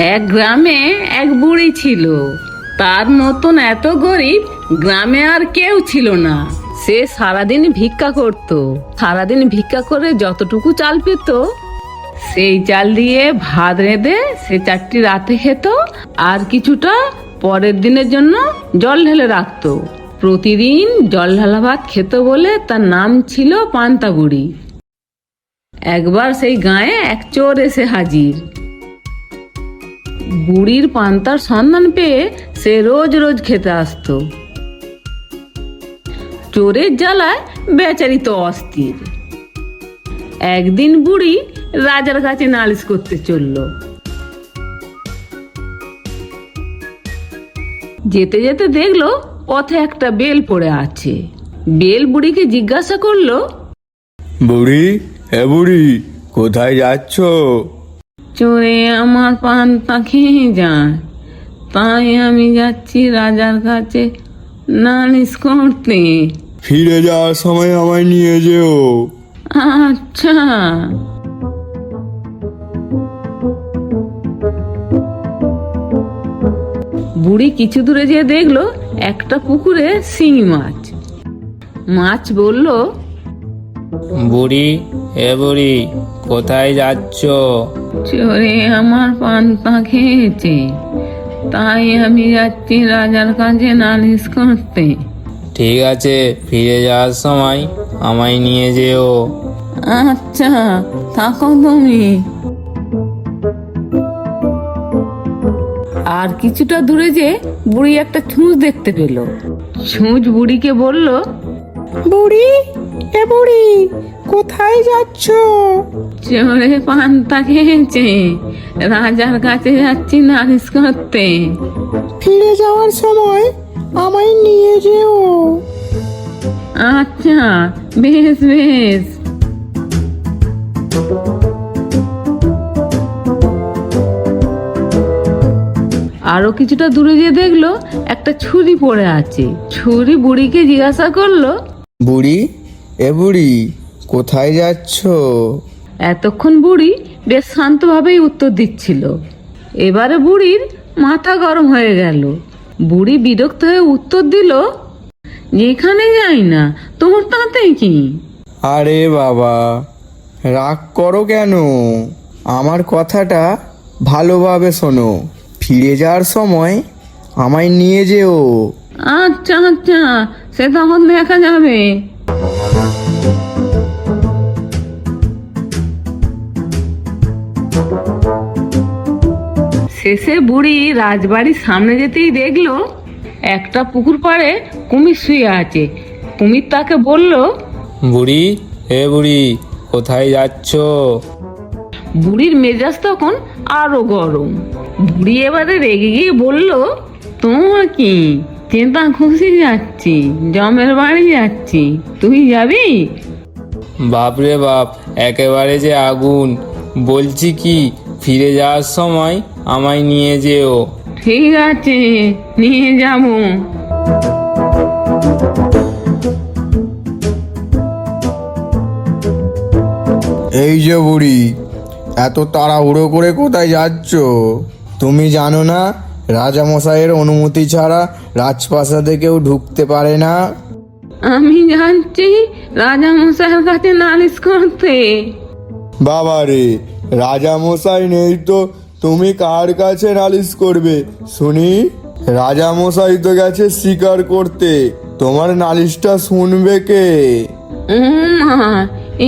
এক গ্রামে এক বুড়ি ছিল। তার মতন এত গরিব গ্রামে আর কেউ ছিল না। সে সারাদিন ভিক্ষা করত। সারাদিন ভিক্ষা করে যতটুকু চাল পেত সেই চাল দিয়ে ভাত রেঁধে সে 4টি রাতে খেত, আর কিছুটা পরের দিনের জন্য জল ঢেলে রাখতো। প্রতিদিন জল ঢালা ভাত খেত বলে তার নাম ছিল পান্তা বুড়ি। একবার সেই গাঁয়ে এক চোর এসে হাজির। বুড়ির পান্তার সন্ধান পেয়ে সে রোজ রোজ খেতে আসতো। চোরের জ্বালায় বেচারি তো অস্থির। একদিন বুড়ি রাজার কাছে নালিশ করতে চলল। যেতে যেতে দেখলো পথে একটা বেল পড়ে আছে। বেল বুড়িকে জিজ্ঞাসা করলো, বুড়ি, হে বুড়ি, কোথায় যাচ্ছ? চোরে আমার পান্তা খেয়ে যায়, তাই আমি যাচ্ছি রাজার কাছে নালিশ করতে। ফিরে যাওয়ার সময় আমায় নিয়ে যেও। আচ্ছা। বুড়ি কিছু দূরে যেয়ে দেখলো একটা পুকুরে শিঙি মাছ। মাছ বলল, বুড়ি, হে বুড়ি, কোথায় যাচ্ছ? চোরে আমার পান্তা খেয়েছে, তাই আমি যাচ্ছি রাজার কাছে নালিশ করতে। ঠিক আছে, ফিরে যাওয়ার সময় আমায় নিয়ে যেও। আচ্ছা, থাকো তুমি। আর কিছুটা দূরে যে বুড়ি একটা ছুঁচ দেখতে পেল। ছুঁচ বুড়িকে বলল, বুড়ি, এ বুড়ি, কোথায় যাচ্ছ? চোরে পান্তা খেয়েছে, রাজার কাছে যাচ্ছি নালিশ করতে। ফিরে যাওয়ার সময় আমায় নিয়ে যেও। আচ্ছা, বেশ বেশ। আরো কিছুটা দূরে গিয়ে দেখলো একটা ছুরি পড়ে আছে। ছুরি বুড়িকে জিজ্ঞাসা করলো, বুড়ি, এ বুড়ি, কোথায় যাচ্ছ? এতক্ষণ বুড়ি বেশ শান্তভাবেই উত্তর দিচ্ছিল। এবারে বুড়ির মাথা গরম হয়ে গেল। বুড়ি বিরক্ত হয়ে উত্তর দিল, যেখানে যাই না তোমার তাতে কি? আরে বাবা, রাগ করো কেন? আমার কথাটা ভালোভাবে শোনো। ফিরে যাওয়ার সময় আমায় নিয়ে যেও। আচ্ছা আচ্ছা, সে তখন দেখা যাবে। শেষে বুড়ি রাজবাড়ির সামনে যেতেই দেখলো একটা পুকুর পাড়ে কুমির শুয়ে আছে। কুমির তাকে বলল, বুড়ি, হে বুড়ি, কোথায় যাচ্ছ? বুড়ির মেজাজ তখন আরো গরম। বুড়ি এবারে রেগে গিয়ে বলল, তোমার কি, চেতা খুশি যাচ্ছি, জমের বাড়ি যাচ্ছি, তুই যাবি? বাপরে বাপ, একেবারে যে আগুন। বলছি কি, ফিরে যাওয়ার সময় আমায় নিয়ে যেও। ঠিক আছে, নিয়ে যাব। এই যে বুড়ি, এত তাড়াহুড়ো করে কোথায় যাচ্ছ? তুমি জানো না রাজামশাইয়ের অনুমতি ছাড়া রাজপ্রাসাদে কেউ ঢুকতে পারে না? আমি যাচ্ছি রাজামশাইয়ের কাছে নালিশ করতে। বাবা রে, রাজামশাই নেই তো তুমি কার কাছে নালিশ করবে শুনি? রাজামশাই তো গেছে শিকার করতে, তোমার নালিশটা শুনবে কে? মা,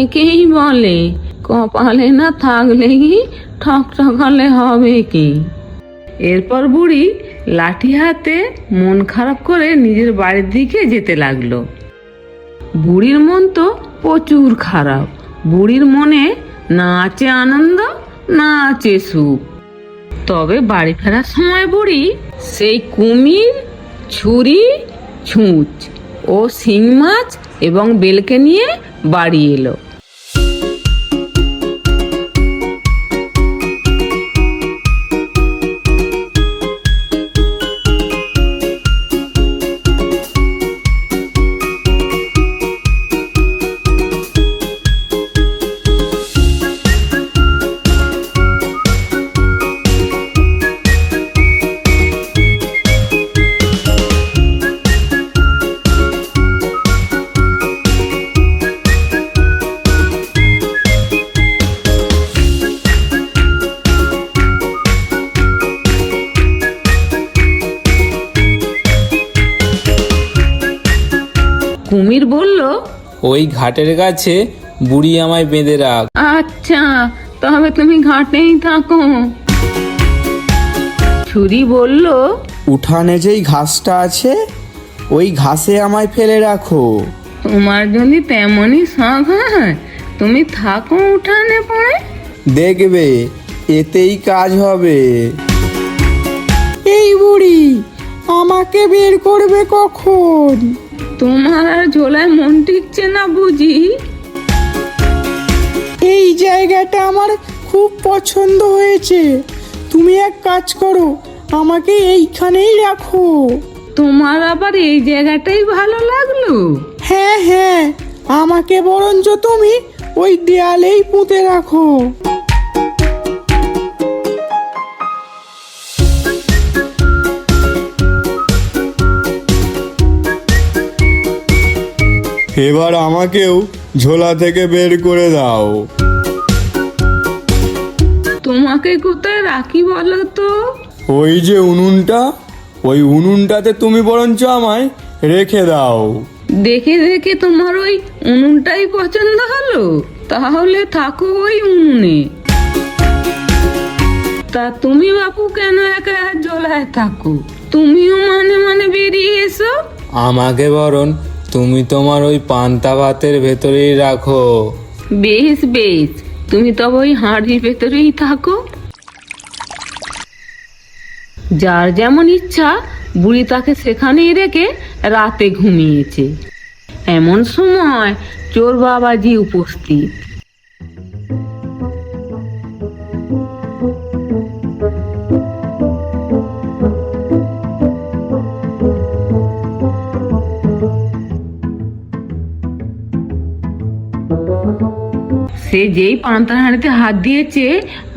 একেই বলে কপালে না থাকলে কি ঠকঠকালে হবে কি? এরপর বুড়ি লাঠি হাতে মন খারাপ করে নিজের বাড়ির দিকে যেতে লাগলো। বুড়ির মন তো প্রচুর খারাপ। বুড়ির মনে না আছে আনন্দ, না আছে সুখ। তবে বাড়ি ফেরার সময় বুড়ি সেই কুমির, ছুরি, ছুঁচ ও শিং মাছ এবং বেলকে নিয়ে বাড়ি এলো। কুমির বলল, ওই ঘাটের কাছে বুড়ি আমায় বেঁধে রাখ। আচ্ছা, তবে তুমি ঘাটেই থাকো। ছুরি বলল, উঠানে যেই ঘাসটা আছে ওই ঘাসে আমায় ফেলে রাখো। তোমার যদি তেমনই শখ হয় তুমি থাকো উঠানে পড়ে। দেখবে এতেই কাজ হবে। এই বুড়ি আমাকে বের করবে কখন? তোমার আর ঝোলায় মন টিকছে না বুঝি? এই জায়গাটা আমার খুব পছন্দ হয়েছে। তুমি এক কাজ করো, আমাকে এইখানেই রাখো। তোমার আবার এই জায়গাটাই ভালো লাগলো? হ্যাঁ হ্যাঁ, আমাকে বরঞ্চ তুমি ওই দেয়ালেই পুঁতে রাখো। এবার আমাকেও ঝোলা থেকে বের করে দাও। তোমাকে কোথায় রাখি বলো তো? ওই যে উনুনটা, ওই উনুনটাতে তুমি বরঞ্চ আমায় রেখে দাও। দেখে দেখে তোমার ওই উনুনটাই পছন্দ হলো? তাহলে থাকো ওই উনুনে। তা তুমি বাপু কেন একা ঝোলায় থাকো? তুমিও মানে মানে বেরিয়ে এসো। আমাকে বরং তুমি তোমার ওই পান্তা ভাতের ভেতরেই রাখো। বেশ বেশ, তুমি তবে ওই হাঁড়ির ভেতরেই থাকো। যার যেমন ইচ্ছা বুড়ি তাকে সেখানেই রেখে রাতে ঘুমিয়েছে। এমন সময় চোর বাবাজি উপস্থিত। সে যেই পান্তার হাঁড়িতে হাত দিয়েছে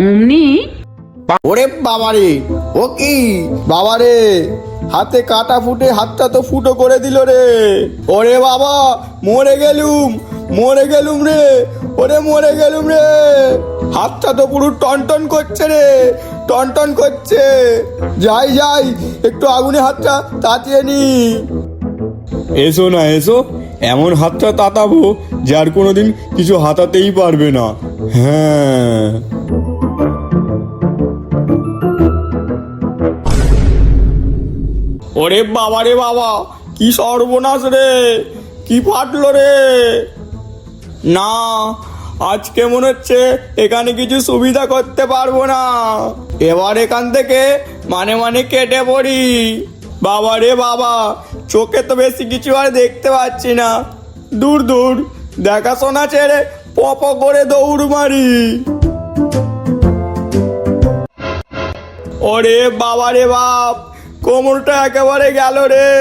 অমনি ওরে বাবারে, ও কি বাবারে, হাতে কাটা ফুটে হাতটা তো ফুটো করে দিল রে। ওরে বাবা, মরে গেলুম রে, ওরে মরে গেলুম রে। হাতটা তো পুরো টনটন করছে রে, টনটন করছে। যাই একটু আগুনে হাতটা তাতিয়ে নি। এসো না এসো, এমন হাতটা তাতাবো যার কোনোদিন কিছু হাতাতেই পারবে না। হ্যাঁ, ওরে বাবা রে বাবা, কি সর্বনাশ রে, কি ফাটলো রে। না, আজকে মনে হচ্ছে এখানে কিছু সুবিধা করতে পারবো না। এবার এখান থেকে মানে কেটে পড়ি। বাবা রে বাবা, চোখে তো বেশি কিছু আর দেখতে পাচ্ছি না। দূর দেখাশোনা ছেড়ে পপ করে দৌড় মারি। ওরে বাবা রে বাপ, কোমরটা একেবারে গেল রে,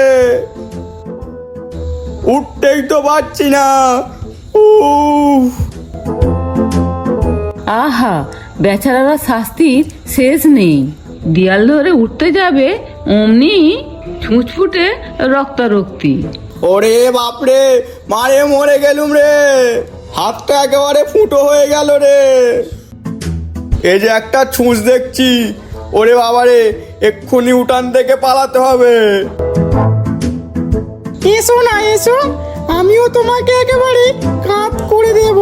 উঠতেই তো পারছি না। উফ, আহা, বেচারারা শাস্তির শেষ নেই। দেয়াল ধরে উঠতে যাবে অমনি ছুঁচফুটে রক্তারক্তি। ওরে বাপরে, মারে মরে গেলুম রে, হাতটা একেবারে ফুটো হয়ে গেল রে। এই যে একটা ছুঁচ দেখছি, ওরে বাবারে, এক্ষুনি উঠান থেকে পালাতে হবে। এসো না এসো, আমিও তোমাকে একেবারে কাত করে দেব।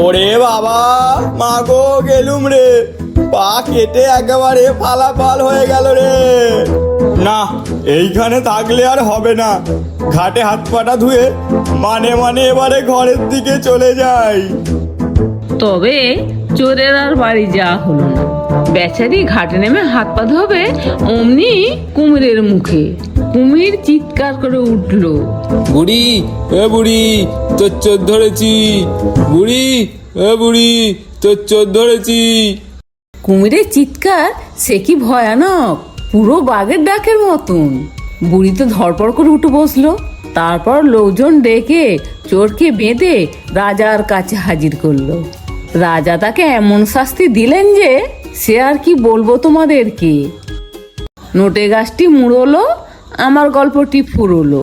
ওরে বাবা, মাগো গেলুম রে, পা কেটে একেবারে ফালাফাল হয়ে গেল রে। না, এইখানে থাকলে আর হবে না। ঘাটে হাত পাটা ধুয়ে মানে এবারে ঘরের দিকে চলে যাই। তবে চোরের আর বাড়ি যাওয়া হলো না। বেচারি ঘাটে নেমে হাত পা ধোবে অমনি কুমিরের মুখে। কুমির চিৎকার করে উঠলো, বুড়ি, এ বুড়ি, তোর চোর ধরেছি। বুড়ি, এ বুড়ি, তোর চোর ধরেছি। কুমিরের চিৎকার সে কি ভয়ানক, পুরো বাঘের ডাকের মতন। বুড়ি তো ধড়পড় করে উঠে বসলো। তারপর লোকজন ডেকে চোরকে বেঁধে রাজার কাছে হাজির করলো। রাজা তাকে এমন শাস্তি দিলেন যে সে আর কি বলবো তোমাদেরকে। নোটে গাছটি মুড়লো, আমার গল্পটি ফুরলো।